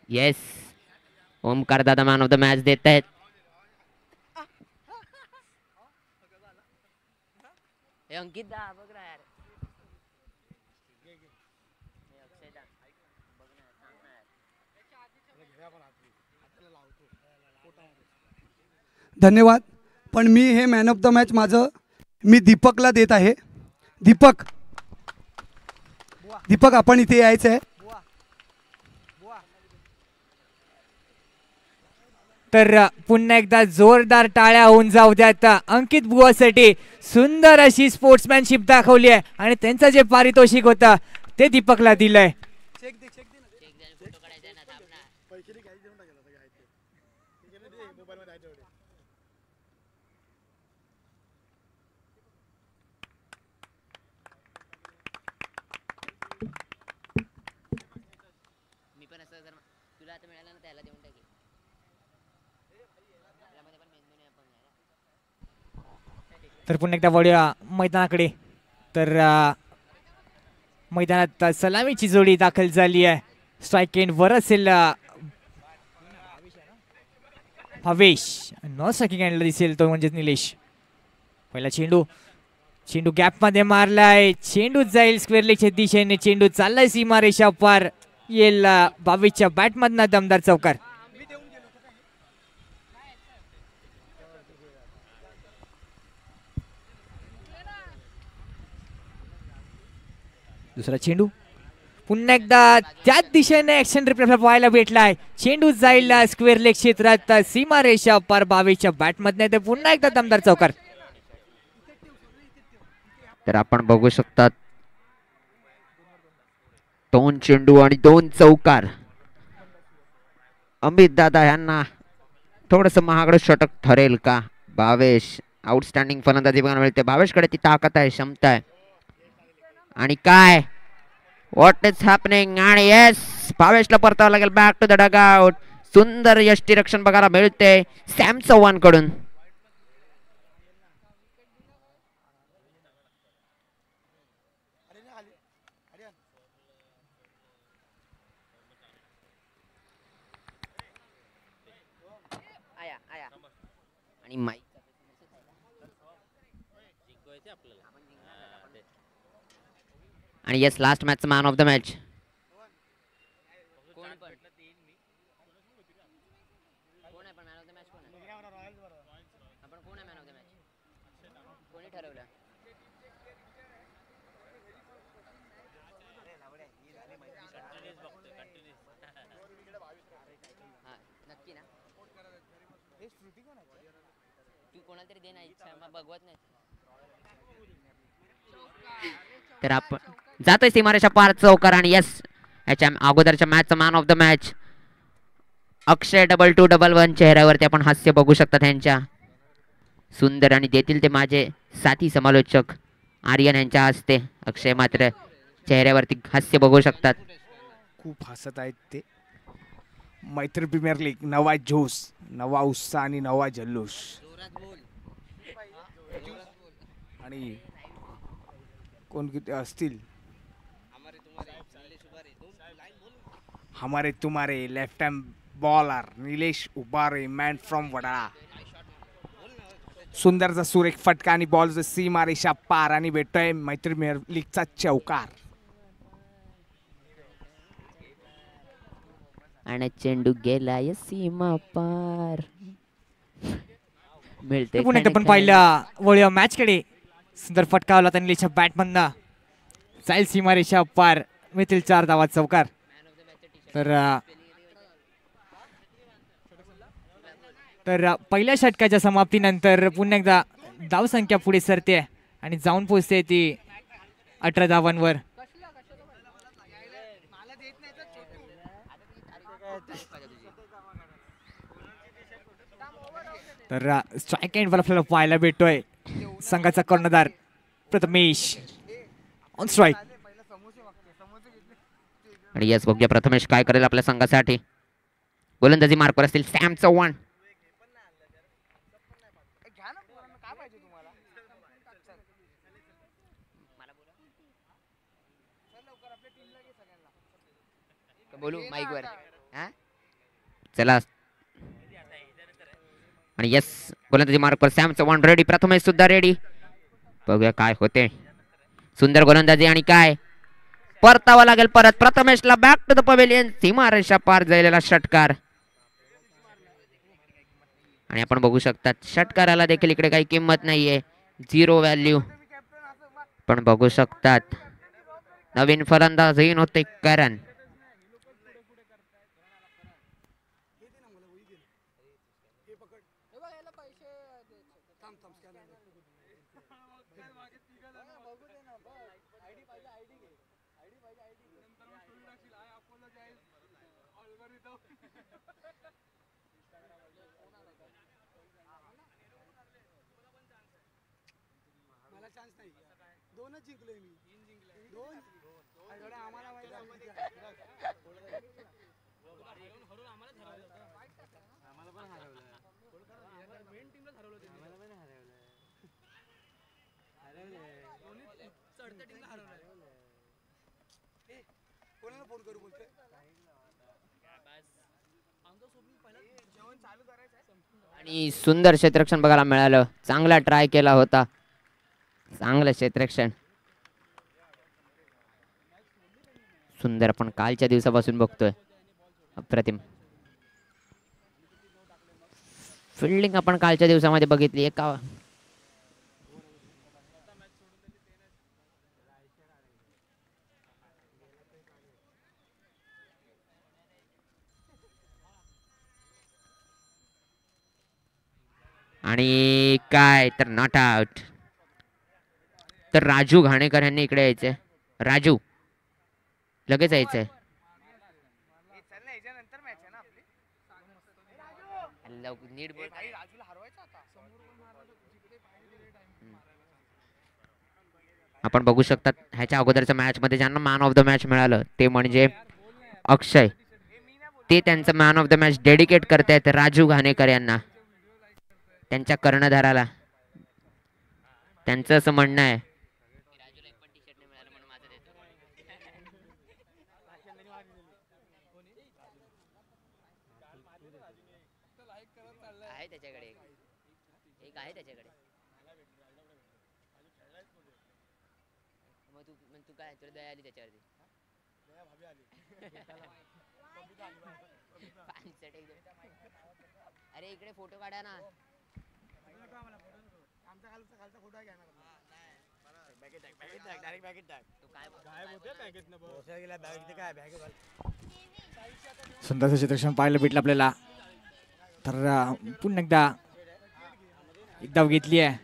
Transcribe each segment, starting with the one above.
Yes, Omkar दादा man of the match देत आहेत. अंकित दा बघ ना यार. धन्यवाद. पण मी हे मॅन ऑफ द मॅच माझं मी दीपकला देत आहे. दीपक, दीपक आपण इथे यायचं आहे. तर पुन्हा एकदा जोरदार टाळ्या होऊन जाऊ द्यात अंकित बुवासाठी. सुंदर अशी स्पोर्ट्समॅनशिप दाखवली आहे आणि त्यांचं जे पारितोषिक होतं ते दीपकला दिलंय. तर पुन्हा एकदा वळूया मैदानाकडे. तर मैदानात सलामीची जोडी दाखल झाली आहे. स्ट्राईक एंड वर असेल भावेश, नॉन स्ट्रायकिंग एंडला दिसेल तो म्हणजेच निलेश. पहिला चेंडू, चेंडू गॅप मध्ये मारलाय. चेंडू जाईल स्क्वेअर लेगच्या दिशेने. चेंडू चाललाय सीमारेषा पार. येईल भावेशच्या बॅट मधनं दमदार चौकार. दुसरा चेंडू पुन्हा एकदा त्याच दिशेने ऍक्शन रिप्ले पाहायला भेटलाय. चेंडू जाईल स्क्वेअर लेग क्षेत्रात. सीमारेषा पार भावेशच्या बॅट मधनं ते पुन्हा एकदा दमदार चौकार. तर आपण बघू शकतात 2 चेंडू आणि 2 चौकार. अमित दादा यांना थोडस महागडं षटक ठरेल का? भावेश आउटस्टँडिंग फलंदाजी बघायला मिळते. भावेशकडे ती ताकद आहे, क्षमता आहे. आणि काय व्हॉट इज हॅपनिंग. आणि येस, भावेशला परतावं लागेल बॅक टू द डगआउट. सुंदर यष्टीरक्षण बघायला मिळते सॅम चव्हाण कडून. आणि माईक आणि yes, last match man of the match. तर आपण जातोय सीमारेषा पार चौकार. आणि यस, याच्या अगोदरच्या मॅचचा मॅन ऑफ द मॅच अक्षय 2211 चेहऱ्यावरती आपण हास्य बघू शकता त्यांच्या. सुंदर. आणि देतील ते माझे साथी समालोचक आर्यन यांच्या हस्ते. अक्षय मात्र चेहऱ्यावरती हास्य बघू शकतात. खूप हसत आहेत ते. मैत्री प्रीमियर लीग, नवा जोश, नवा उत्साह आणि नवा जल्लोष. आणि कोण किती असतील हमारे तुम्हारे लेफ्ट हँड बॉलर निलेश उबारे, मॅन फ्रॉम वडाळा. सुंदरचा सुरेख फटका आणि बॉलचा सीमारेषा पार. आणि भेटतोय मैत्री प्रीमियर लीगचा चौकार. आणि चेंडू गेलाय सीमा पार. मिळते पुन्हा एकदा पण पाहिलं वळूया मॅच कडे. सुंदर फटका आला होता निलेशच्या बॅट मधनं. जाईल सीमारेषा पार. मिळतील 4 धावा चौकार. तर पहिल्या षटकाच्या समाप्तीनंतर पुन्हा एकदा धावसंख्या पुढे सरते आणि जाऊन पोहोचते ती 18 धावांवर. तर स्ट्राईक एंड वर आपल्याला पाहायला भेटतोय संघाचा कर्णधार प्रथमेश ऑन स्ट्राईक. आणि यस, बघूया प्रथमेश काय करेल आपल्या संघासाठी. गोलंदाजी मार्कवर असतील सॅम चव्हाण. बोलू माईक वर. चला आणि यस गोलंदाजी मार्कवर सॅम चव्हाण रेडी. प्रथमेश सुद्धा रेडी. बघूया काय होते. सुंदर गोलंदाजी आणि काय परतावा लागेल परत. प्रथमेशला बॅक टू द पवेलियन. सीमारेषा पार जायलेला षटकार आणि आपण बघू शकता षटकाराला देखील इकडे काही किंमत नाहीये. 0 व्हॅल्यू. पण बघू शकतात नवीन फलंदाज येईन होते करण. मला चान्स नाही. 2च जिंकलोय मी. 2 आम्हाला कोणाला फोन करू बोलतोय. आणि सुंदर क्षेत्ररक्षण बघायला मिळालं. चांगला ट्राय केला होता. चांगलं क्षेत्ररक्षण. सुंदर आपण कालच्या दिवसापासून बघतोय. अप्रतिम फिल्डिंग आपण कालच्या दिवसामध्ये बघितली. एका आणि काय तर नॉट आउट. तर राजू घाणेकर यांनी इकडे यायचंय. राजू लगेच यायचंय. आपण बघू शकता ह्याच्या अगोदरच्या मॅच मध्ये ज्यांना मॅन ऑफ द मॅच मिळालं ते म्हणजे अक्षय. ते त्यांचं man of the match dedicate करतायत राजू घाणेकर यांना, त्यांच्या कर्णधाराला. त्यांचं असं म्हणणं आहे त्याच्याकडे एक आहे त्याच्याकडे. मग तू काय तुला दया आली त्याच्यावरती. अरे इकडे फोटो काढा ना. सुंदर क्षेत्ररक्षण पाहायला भेटलं आपल्याला. तर पुन्हा एक धाव घेतली आहे.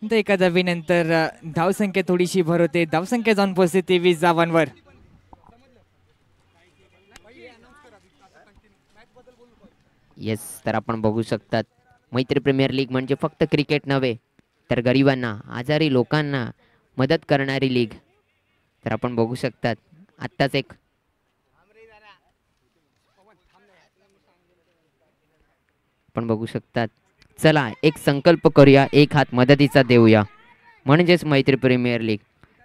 नंतर एका धावेनंतर धावसंख्या थोडीशी भर होते. धावसंख्या जाऊन पोहोचते 23 धावांवर. येस तर आपण बघू शकतात मैत्री प्रीमियर लीग म्हणजे फक्त क्रिकेट नव्हे तर गरिबांना आजारी लोकांना मदत करणारी लीग. तर आपण बघू शकतात आत्ताच एक आपण बघू शकतात. चला एक संकल्प करूया, एक हात मदतीचा देऊया, म्हणजेच मैत्री प्रीमियर लीग.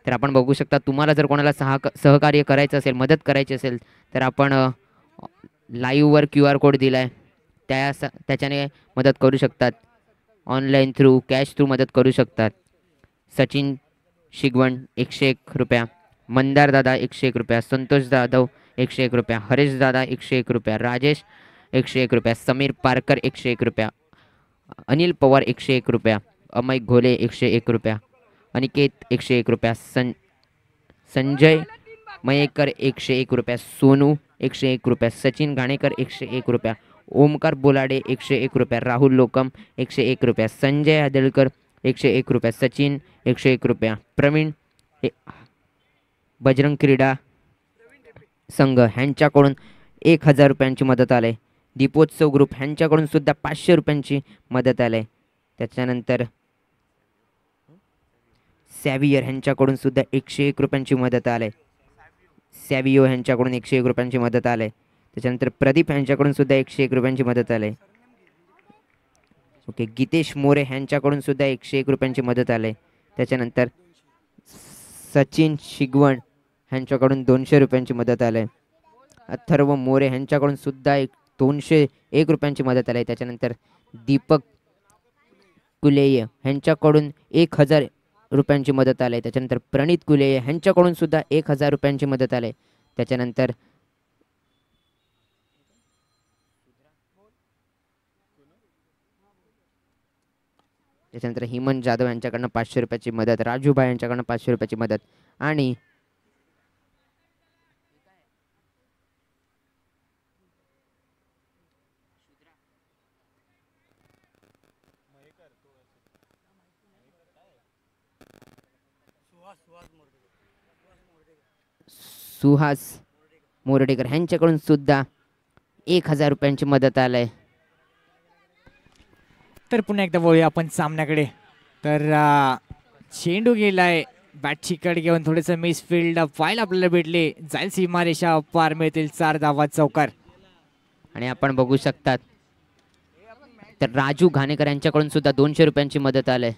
तर आपण बघू शकता तुम्हाला जर कोणाला सहकार्य करायचं असेल, मदत करायची असेल तर आपण लाईव्हवर QR कोड दिलाय त्याच्याने मदत करू शकतात. ऑनलाईन थ्रू कॅश थ्रू मदत करू शकतात. सचिन शिगवण 101 रुपया, मंदार दादा 101 रुपया, संतोष जाधव 101 रुपया, हरेश दादा 101 रुपया, राजेश 101 रुपया, समीर पारकर 101 रुपया, अनिल पवार 101 रुपया, अमय घोले 101 रुपया, अनिकेत 101 रुपया, संजय मयेकर 101 रुपया, सोनू 101 रुपया, सचिन घाणेकर 101 रुपया, ओमकार बोलाडे 101 रुपया, राहुल लोकम 101 रुपया, संजय आदळकर 101 रुपया, सचिन 101 रुपया, प्रवीण बजरंग क्रीडा संघ ह्यांच्याकडून 1000 रुपयांची मदत आले. दीपोत्सव ग्रुप ह्यांच्याकडून सुद्धा 500 रुपयांची मदत आले. त्याच्यानंतर सॅव्हियर ह्यांच्याकडून सुद्धा 101 रुपयांची मदत आले. सॅव्हियो ह्यांच्याकडून 101 रुपयांची मदत आले. त्याच्यानंतर प्रदीप ह्यांच्याकडून सुद्धा 101 रुपयांची मदत आले. ओके, गीतेश मोरे ह्यांच्याकडून सुद्धा 101 रुपयांची मदत आले. त्याच्यानंतर सचिन शिगवण ह्यांच्याकडून 200 रुपयांची मदत आले. अथर्व मोरे ह्यांच्याकडून सुद्धा 201 रुपयांची मदत आली. त्याच्यानंतर दीपक कुलेय ह्यांच्याकडून 1000 रुपयांची मदत आली. त्याच्यानंतर प्रणित कुलेय ह्यांच्याकडून सुद्धा 1000 रुपयांची मदत आली. त्याच्यानंतर हेमंत जाधव यांच्याकडनं 500 रुपयाची मदत, राजूभाई यांच्याकडनं 500 रुपयाची मदत आणि सुहास मोरडेकर ह्यांच्याकडून सुद्धा 1000 रुपयांची मदत आलंय. तर पुन्हा एकदा वळूया आपण सामन्याकडे. तर चेंडू गेलाय बॅटची कड घेऊन, थोडंसं मिस फील्ड पाहायला आपल्याला भेटले. जाईल सीमारेषा पार, मिळतील 4 धावा चौकार. आणि आपण बघू शकतात तर राजू घाणेकर यांच्याकडून सुद्धा 200 रुपयांची मदत आलंय.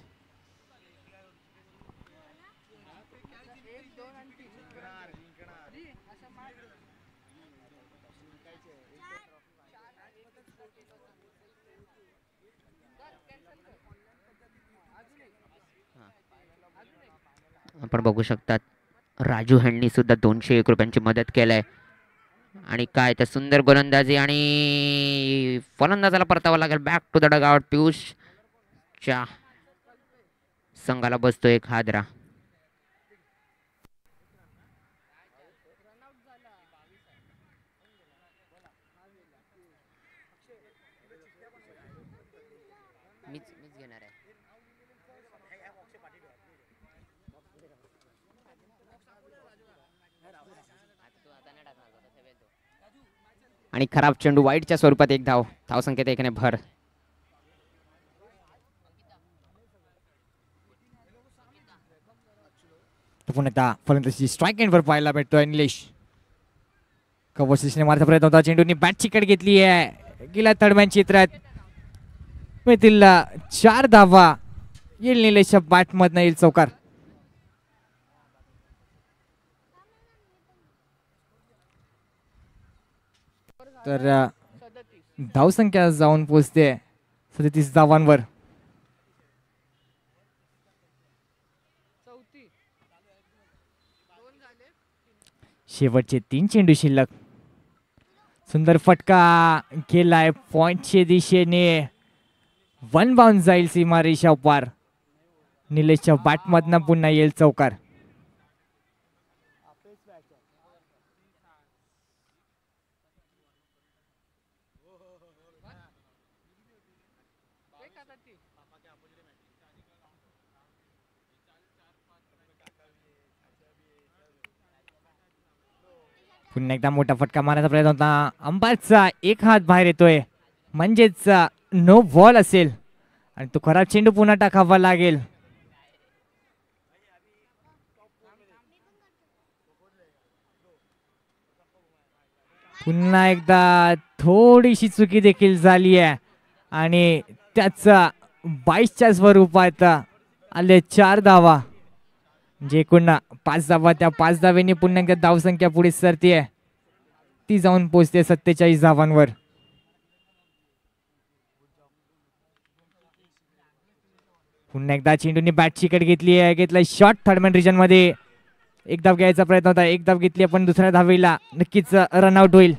आपण बघू शकतात राजू ह्यांनी सुद्धा 201 रुपयांची मदत केलंय. आणि काय तर सुंदर गोलंदाजी आणि फलंदाजाला परतावा लागेल. Back to the dugout. पियुषच्या संघाला बसतो एक हादरा. मीच घेणार आहे. आणि खराब चेंडू, वाईटच्या स्वरूपात एक धाव. धावसंख्येत 1ने भर. पुन्हा फलंदाजी स्ट्राईक एंडवर पाहायला भेटतोय. निलेश कव्हर सिस्टम मारण्याचा प्रयत्न होता. चेंडूनी बॅटची कड घेतली आहे, गेला तडम्यान चित्रात. मिळतील 4 धावा. येईल निलेशच्या बॅटमधनं येईल चौकार. तर धावसंख्या जाऊन पोहोचते 37 धावांवर. शेवटचे 3 चेंडू शिल्लक. सुंदर फटका केलाय पॉइंटच्या दिशेने. 1 बाउन्स जाईल सीमारेषा पार. निलेशच्या बॅटमधनं पुन्हा येईल चौकार. पुन्हा एकदा मोठा फटका मारण्याचा प्रयत्न होता. अंपायरचा एक हात बाहेर येतोय, म्हणजेच नो बॉल असेल आणि तो खराब चेंडू पुन्हा टाकावा लागेल. पुन्हा एकदा थोडीशी चुकी देखील झाली आहे आणि त्याचा 22च्या स्वरूपात आले 4 धावा. जे एकूण 5 धावा, त्या 5 धावेने पुन्हा एकदा धावसंख्या पुढे सरते. ती जाऊन पोहोचते 47 धावांवर. पुन्हा एकदा चेंडूने बॅटची कट घेतली आहे, घेतला शॉट थर्डमॅन रिजन मध्ये. एक धाव घ्यायचा प्रयत्न होता, एक धाव घेतली पण दुसऱ्या धावेला नक्कीच रनआउट होईल.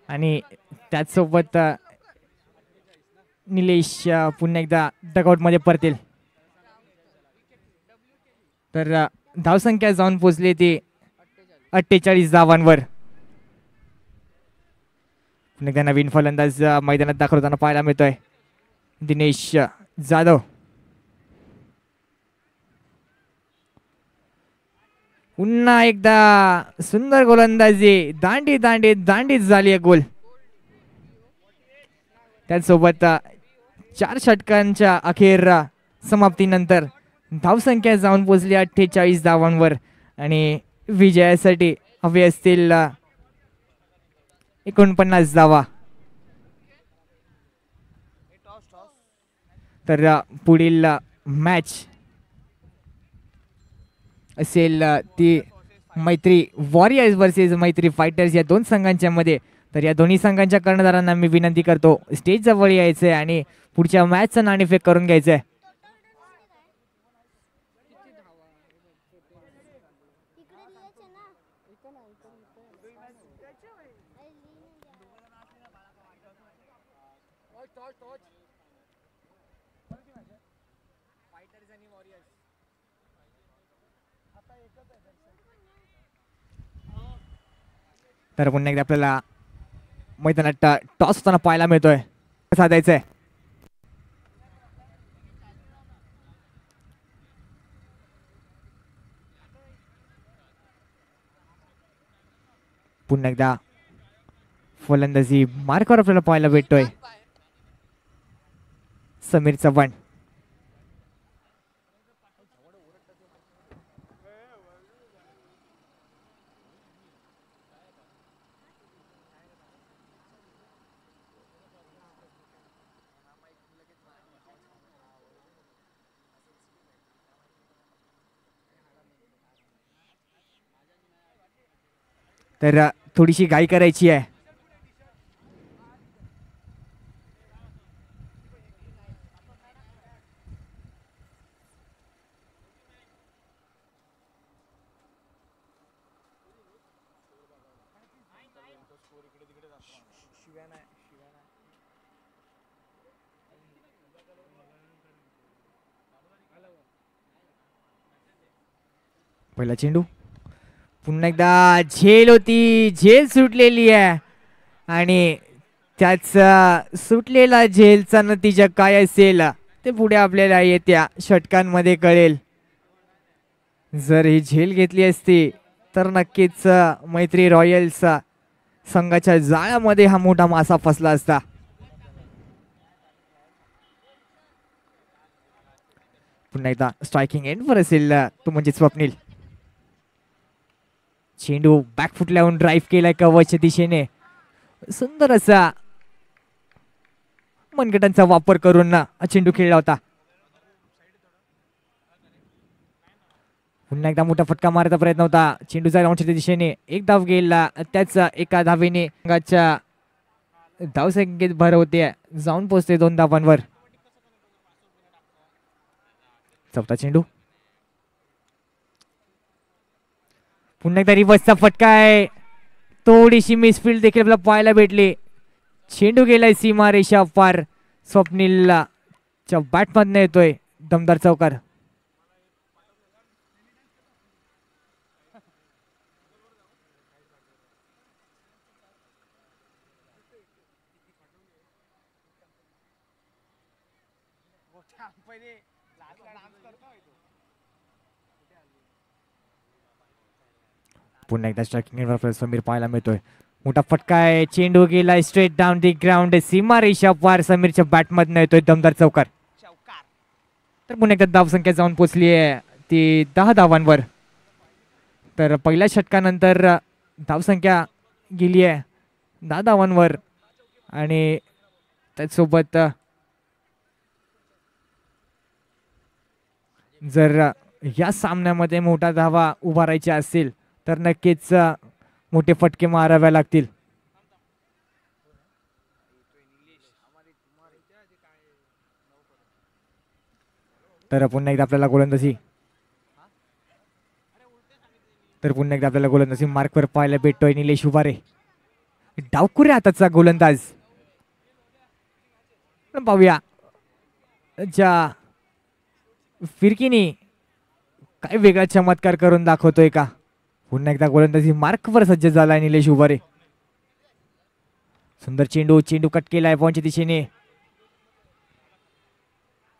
आणि त्याचसोबत निलेश पुन्हा एकदा डगआउट मध्ये परतील. तर धावसंख्या जाऊन पोहोचली ती 48 धावांवर. पुन्हा एकदा नवीन फलंदाज मैदानात दाखल होताना पाहायला मिळतोय, दिनेश जाधव. पुन्हा एकदा सुंदर गोलंदाजी, दांडी दांडी दांडीच झाली आहे गोल. त्याचसोबत 4 षटकांच्या अखेर समाप्तीनंतर धावसंख्या जाऊन पोहोचली 48 धावांवर आणि विजयासाठी हवे असतील 49 धावा. तर पुढील मॅच असेल ती मैत्री वॉरियर्स वर्सेस मैत्री फायटर्स या दोन संघांच्या मध्ये. तर या दोन्ही संघांच्या कर्णधारांना मी विनंती करतो स्टेज जवळ यायचंय आणि पुढच्या मॅचचं नाणेफेक करून घ्यायचंय. तर पुन्हा एकदा आपल्याला मैदानात टॉस होताना पाहायला मिळतोय. साधायचंय पुन्हा एकदा फलंदाजी मार्कवर आपल्याला पाहायला भेटतोय समीर चव्हाण. तर थोडीशी घाई करायची आहे. पहिला चेंडू पुन्हा एकदा झेल होती, झेल सुटलेली आहे आणि त्याचा सुटलेला झेलचा नतीजा काय असेल ते पुढे आपल्याला येत्या षटकांमध्ये कळेल. जर ही झेल घेतली असती तर नक्कीच मैत्री रॉयल्स संघाच्या जाळ्यामध्ये हा मोठा मासा फसला असता. पुन्हा एकदा स्ट्रायकिंग एंडवर असेल तो म्हणजे स्वप्नील. चेंडू बॅकफुट लावून ड्राईव्ह केलाय कव्हरच्या दिशेने. सुंदर असा मनगटांचा वापर करून चेंडू खेळला होता. पुन्हा एकदा मोठा फटका मारायचा प्रयत्न होता चेंडूचा ग्राउंडच्या दिशेने. एक धाव गेला त्याचा एका धावेने संघाच्या धावसंख्येत भर होते, जाऊन पोहोचते 2 धावांवर. चौथा चेंडू पुन्हा एकदा रिव्हर्सचा फटका आहे. थोडीशी मिसफील्ड देखील आपल्याला पाहायला भेटली. चेंडू गेलाय सीमा रेषा पार. स्वप्नीलला च्या बॅटमधनं येतोय दमदार चौकार. पुन्हा एकदा स्ट्रायकिंग समीर पाहायला मिळतोय. मोठा फटका आहे. चेंडू गेलाय स्ट्रेट डाऊन दी ग्राउंड. सीमा रेषा पार समीरच्या बॅटमधनं येतोय दमदार चौकार. तर पुन्हा एकदा धावसंख्या जाऊन पोचली आहे ती 10 धावांवर. तर पहिल्या षटकानंतर धावसंख्या गेली आहे 10 धावांवर आणि त्याचसोबत जर या सामन्यामध्ये मोठा धावा उभारायच्या असतील तर नक्कीच मोठे फटके मारावे लागतील. तर पुन्हा एकदा आपल्याला गोलंदाजी मार्कवर पाहायला भेटतोय निलेश उभारे. डावखुऱ्या हाताचा गोलंदाज. पाहूया ज्या फिरकीने काय वेगळा चमत्कार करून दाखवतोय का. पुन्हा एकदा गोलंदाजी मार्कवर सज्ज झालाय निलेश उभारे. सुंदर चेंडू, चेंडू कट केलाय पॉईंटच्या दिशेने.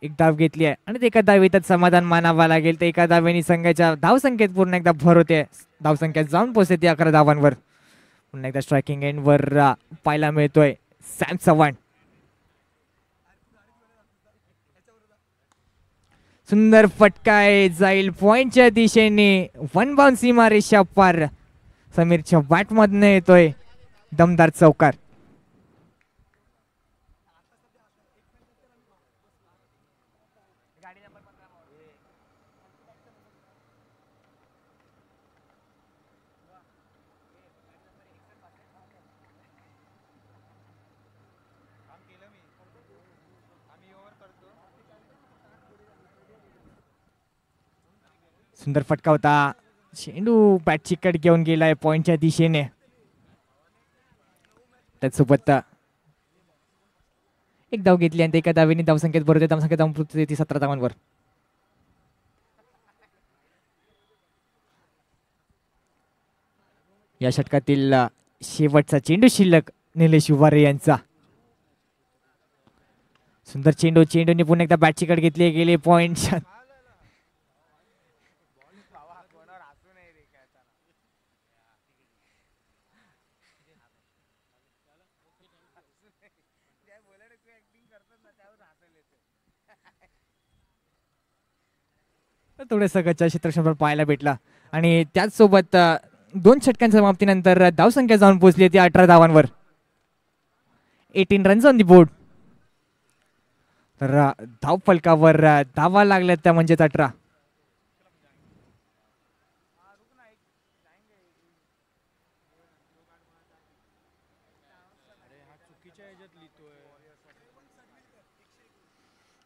एक धाव घेतली आहे आणि एका धावेतच समाधान मानावा लागेल. तर एका धावेने संघाच्या धावसंख्येत पुन्हा एकदा भर होते. धावसंख्या जाऊन पोहोचते ती 11 धावांवर. पुन्हा एकदा स्ट्रायकिंग एंडवर पाहायला मिळतोय सॅम चव्हाण. सुंदर फटका आहे, जाईल पॉइंटच्या दिशेने. 1 बाउंड सीमा रेषा पार. समीरच्या बॅटमधनं येतोय दमदार चौकार. सुंदर फटका होता. चेंडू बॅटची कट घेऊन गेलाय पॉइंटच्या दिशेने. त्याचसोबत एक धाव घेतली आणि एका धावेने धावसंख्येत बरोबर धावसंख्या धावून पोहोचली ती 17 धावांवर. या षटकातील शेवटचा चेंडू शिल्लक निलेश उभारे यांचा. सुंदर चेंडू. चेंडूने पुन्हा एकदा बॅटची कट घेतली गेले पॉइंट. थोडंसं गच्चा क्षेत्रक्षण पाहायला भेटला आणि त्याचसोबत 2 षटकांच्या समाप्तीनंतर धावसंख्या जाऊन पोहोचली ती 18 धावांवर. 18 रन्स ऑन दी बोर्ड. तर धाव फलकावर धावा लागल्या त्या म्हणजेच 18.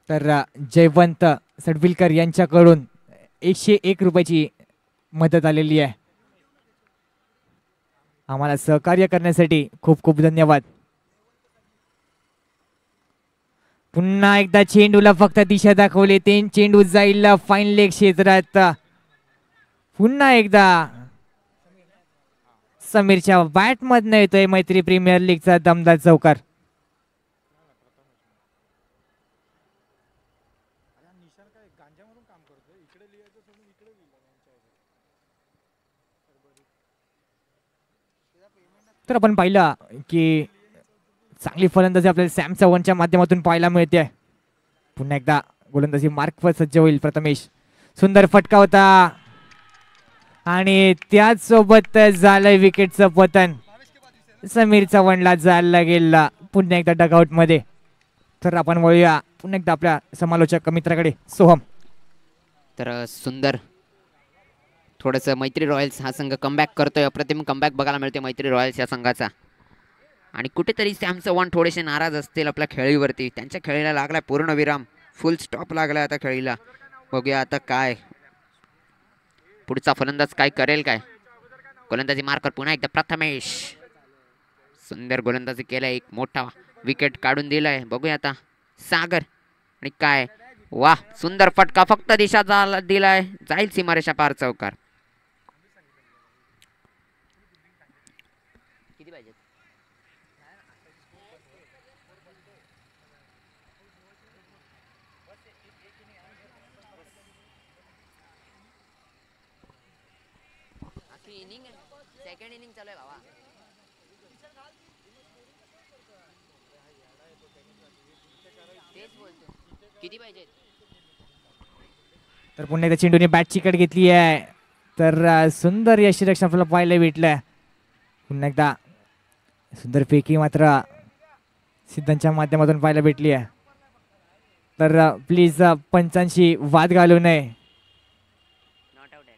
तर जयवंत सडविलकर यांच्याकडून 101 रुपयाची मदत आलेली आहे. आम्हाला सहकार्य करण्यासाठी खूप खूप धन्यवाद. पुन्हा एकदा चेंडूला फक्त दिशा दाखवली. ते चेंडू जाईल फाईन लेग क्षेत्रात. पुन्हा एकदा समीरच्या बॅट मधनं येतोय मैत्री प्रीमियर लीगचा दमदार चौकार. तर आपण पाहिलं की चांगली फलंदाजी आपल्याला सॅम चव्हाणच्या माध्यमातून पाहायला मिळते. पुन्हा एकदा गोलंदाजी मार्कवर सज्ज होईल प्रथमेश. सुंदर फटका होता आणि त्याचसोबत झालंय विकेटचं पतन. समीर चव्हाणला जायला गेला पुन्हा एकदा डगआउट मध्ये. तर आपण वळूया पुन्हा एकदा आपल्या समालोचक मित्राकडे. सोहम. तर सुंदर थोडंसं मैत्री रॉयल्स हा संघ कमबॅक करतोय. अप्रतिम कमबॅक बघायला मिळते मैत्री रॉयल्स या संघाचा. आणि कुठेतरी सॅम चव्हाण थोडेसे नाराज असतील आपल्या खेळीवरती. त्यांच्या खेळीला लागलाय पूर्णविराम. फुल स्टॉप लागलाय आता खेळीला. बघूया आता काय पुढचा फलंदाज काय करेल. काय गोलंदाजी मार्कर पुन्हा एकदा प्रथमेश. सुंदर गोलंदाजी केलाय. एक मोठा विकेट काढून दिलाय. बघूया आता सागर. आणि काय वाह सुंदर फटका. फक्त दिशा दिलाय. जाईल सीमारेषा पार चौकार. किती पाहिजे. इनिंग सेकंड इनिंग चालू आहे बाबा. तेच बोलतो किती पाहिजे. तर पुन्हा एकदा चेंडूने बॅटची कट घेतली आहे. तर सुंदर यशरक्षण आपल्याला पाहायला भेटलंय. पुन्हा एकदा सुंदर फेकी मात्र सिद्धांच्या माध्यमातून पाहायला भेटली आहे. तर प्लीज पंचांशी वाद घालू नये. नॉट आउट आहे.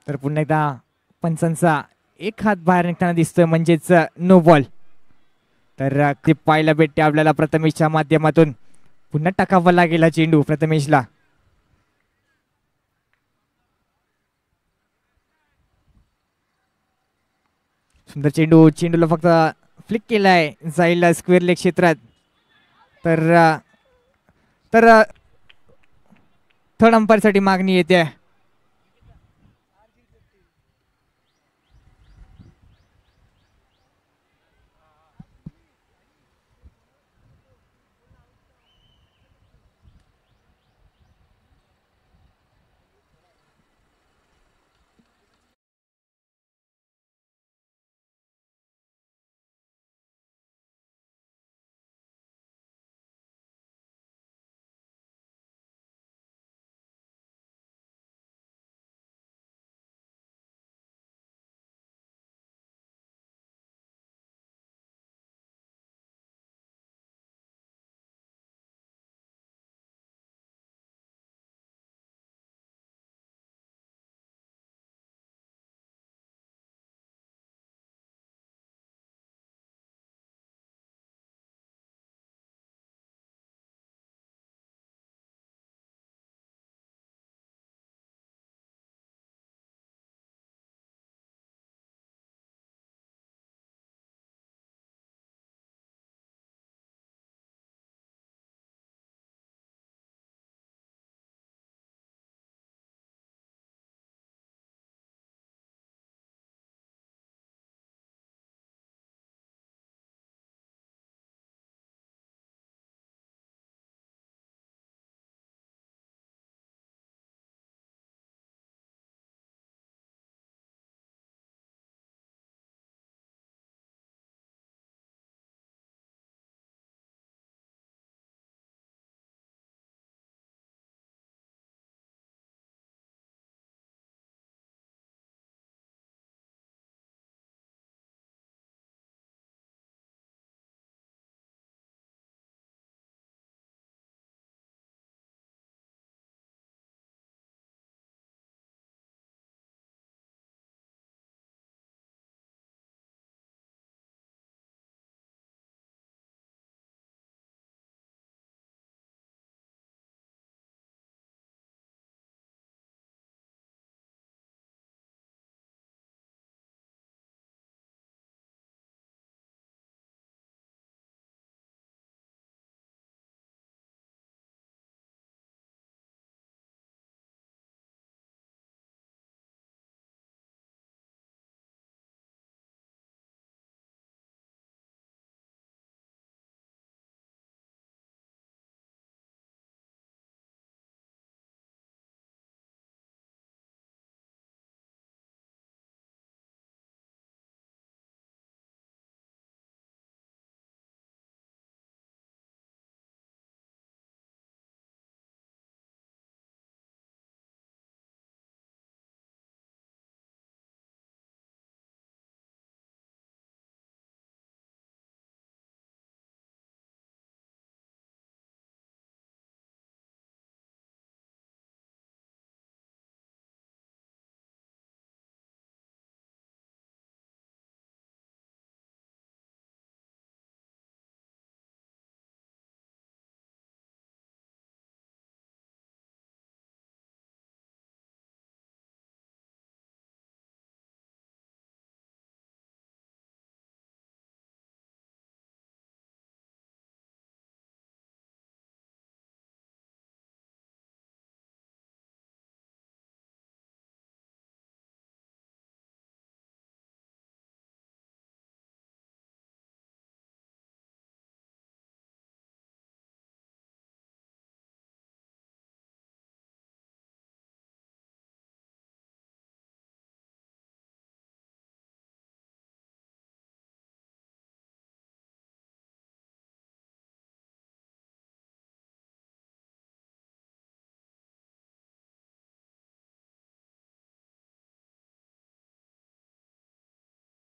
तर पुन्हा एकदा पंचांचा एक हात बाहेर निघताना दिसतोय म्हणजेच नो बॉल. तर ते पाहायला भेटते आपल्याला प्रथमेशच्या माध्यमातून. पुन्हा टाकावा लागेल चेंडू प्रथमेशला. सुंदर चेंडू. चेंडूला फक्त फ्लिक केलाय. जाईल स्क्वेअर लेग क्षेत्रात. तर थर्ड अंपायर साठी मागणी येते.